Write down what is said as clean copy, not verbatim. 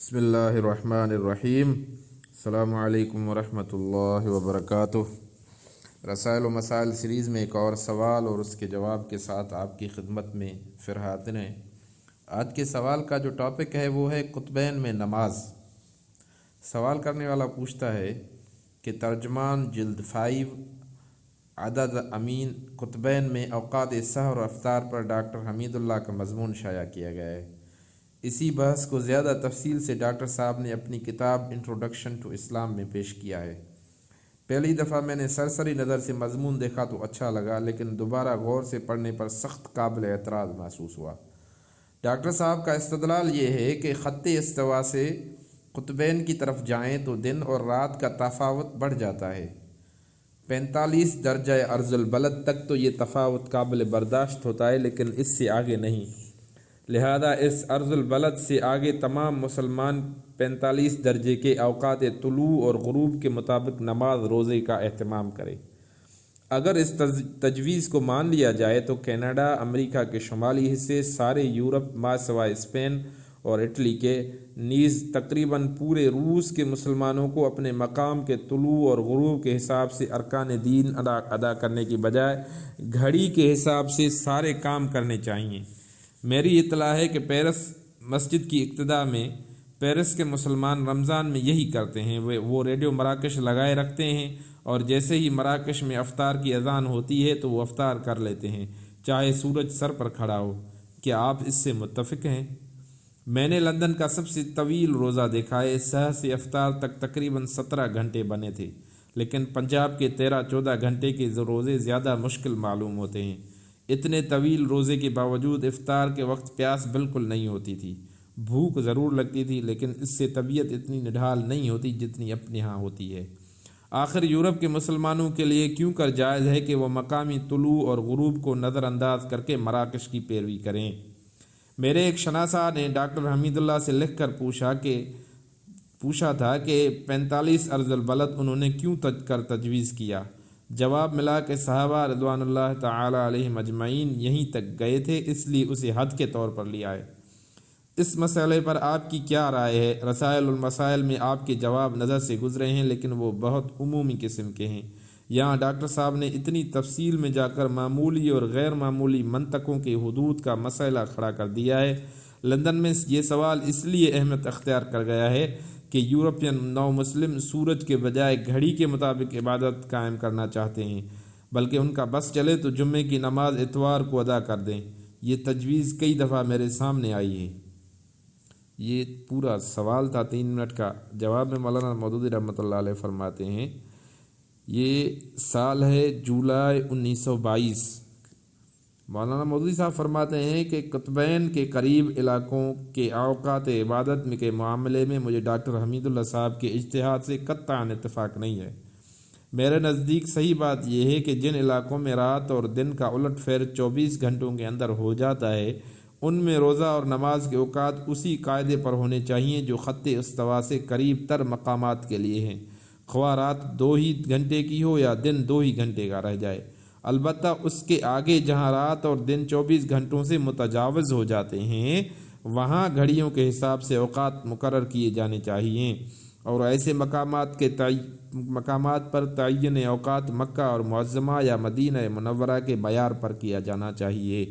بسم اللہ الرحمن الرحیم۔ السلام علیکم ورحمۃ اللہ وبرکاتہ۔ رسائل و مسائل سیریز میں ایک اور سوال اور اس کے جواب کے ساتھ آپ کی خدمت میں پھر حاضر ہیں۔ آج کے سوال کا جو ٹاپک ہے وہ ہے قطبین میں نماز۔ سوال کرنے والا پوچھتا ہے کہ ترجمان جلد 5 عدد امین قطبین میں اوقات سحر و افطار پر ڈاکٹر حمید اللہ کا مضمون شائع کیا گیا ہے۔ اسی بحث کو زیادہ تفصیل سے ڈاکٹر صاحب نے اپنی کتاب انٹروڈکشن ٹو اسلام میں پیش کیا ہے۔ پہلی دفعہ میں نے سرسری نظر سے مضمون دیکھا تو اچھا لگا، لیکن دوبارہ غور سے پڑھنے پر سخت قابل اعتراض محسوس ہوا۔ ڈاکٹر صاحب کا استدلال یہ ہے کہ خط استوا سے قطبین کی طرف جائیں تو دن اور رات کا تفاوت بڑھ جاتا ہے۔ 45 درجہ ارض البلد تک تو یہ تفاوت قابل برداشت ہوتا ہے، لیکن اس سے آگے نہیں۔ لہذا اس ارض البلد سے آگے تمام مسلمان 45 درجے کے اوقات طلوع اور غروب کے مطابق نماز روزے کا اہتمام کرے۔ اگر اس تجویز کو مان لیا جائے تو کینیڈا، امریکہ کے شمالی حصے، سارے یورپ ما سوائے اسپین اور اٹلی کے، نیز تقریباً پورے روس کے مسلمانوں کو اپنے مقام کے طلوع اور غروب کے حساب سے ارکان دین ادا کرنے کی بجائے گھڑی کے حساب سے سارے کام کرنے چاہیے۔ میری اطلاع ہے کہ پیرس مسجد کی ابتدا میں پیرس کے مسلمان رمضان میں یہی کرتے ہیں۔ وہ ریڈیو مراکش لگائے رکھتے ہیں اور جیسے ہی مراکش میں افطار کی اذان ہوتی ہے تو وہ افطار کر لیتے ہیں، چاہے سورج سر پر کھڑا ہو۔ کیا آپ اس سے متفق ہیں؟ میں نے لندن کا سب سے طویل روزہ دیکھا ہے۔ سحر سے افطار تک تقریباً 17 گھنٹے بنے تھے، لیکن پنجاب کے 13-14 گھنٹے کے روزے زیادہ مشکل معلوم ہوتے ہیں۔ اتنے طویل روزے کے باوجود افطار کے وقت پیاس بالکل نہیں ہوتی تھی۔ بھوک ضرور لگتی تھی، لیکن اس سے طبیعت اتنی نڈھال نہیں ہوتی جتنی اپنے ہاں ہوتی ہے۔ آخر یورپ کے مسلمانوں کے لیے کیوں کر جائز ہے کہ وہ مقامی طلوع اور غروب کو نظر انداز کر کے مراکش کی پیروی کریں؟ میرے ایک شناسا نے ڈاکٹر حمید اللہ سے لکھ کر پوچھا تھا کہ 45 ارض البلد انہوں نے کیوں تجویز کیا؟ جواب ملا کہ صحابہ رضوان اللہ تعالی علیہم اجمعین یہیں تک گئے تھے، اس لیے اسے حد کے طور پر لیا ہے۔ اس مسئلے پر آپ کی کیا رائے ہے؟ رسائل المسائل میں آپ کے جواب نظر سے گزرے ہیں، لیکن وہ بہت عمومی قسم کے ہیں۔ یہاں ڈاکٹر صاحب نے اتنی تفصیل میں جا کر معمولی اور غیر معمولی منطقوں کے حدود کا مسئلہ کھڑا کر دیا ہے۔ لندن میں یہ سوال اس لیے اہمیت اختیار کر گیا ہے کہ یورپین نو مسلم سورج کے بجائے گھڑی کے مطابق عبادت قائم کرنا چاہتے ہیں، بلکہ ان کا بس چلے تو جمعے کی نماز اتوار کو ادا کر دیں۔ یہ تجویز کئی دفعہ میرے سامنے آئی ہے۔ یہ پورا سوال تھا 3 منٹ کا۔ جواب میں مولانا مودودی رحمۃ اللہ علیہ فرماتے ہیں، یہ سال ہے جولائی 1922۔ مولانا مودودی صاحب فرماتے ہیں کہ قطبین کے قریب علاقوں کے اوقات عبادت کے معاملے میں مجھے ڈاکٹر حمید اللہ صاحب کے اجتہاد سے قطعاً اتفاق نہیں ہے۔ میرے نزدیک صحیح بات یہ ہے کہ جن علاقوں میں رات اور دن کا الٹ پھیر 24 گھنٹوں کے اندر ہو جاتا ہے، ان میں روزہ اور نماز کے اوقات اسی قاعدے پر ہونے چاہیے جو خط استوا سے قریب تر مقامات کے لیے ہیں، خواہ رات 2 ہی گھنٹے کی ہو یا دن 2 ہی گھنٹے کا رہ جائے۔ البتہ اس کے آگے جہاں رات اور دن 24 گھنٹوں سے متجاوز ہو جاتے ہیں، وہاں گھڑیوں کے حساب سے اوقات مقرر کیے جانے چاہیے، اور ایسے مقامات پر تعین اوقات مکہ اور معظمہ یا مدینہ منورہ کے معیار پر کیا جانا چاہیے۔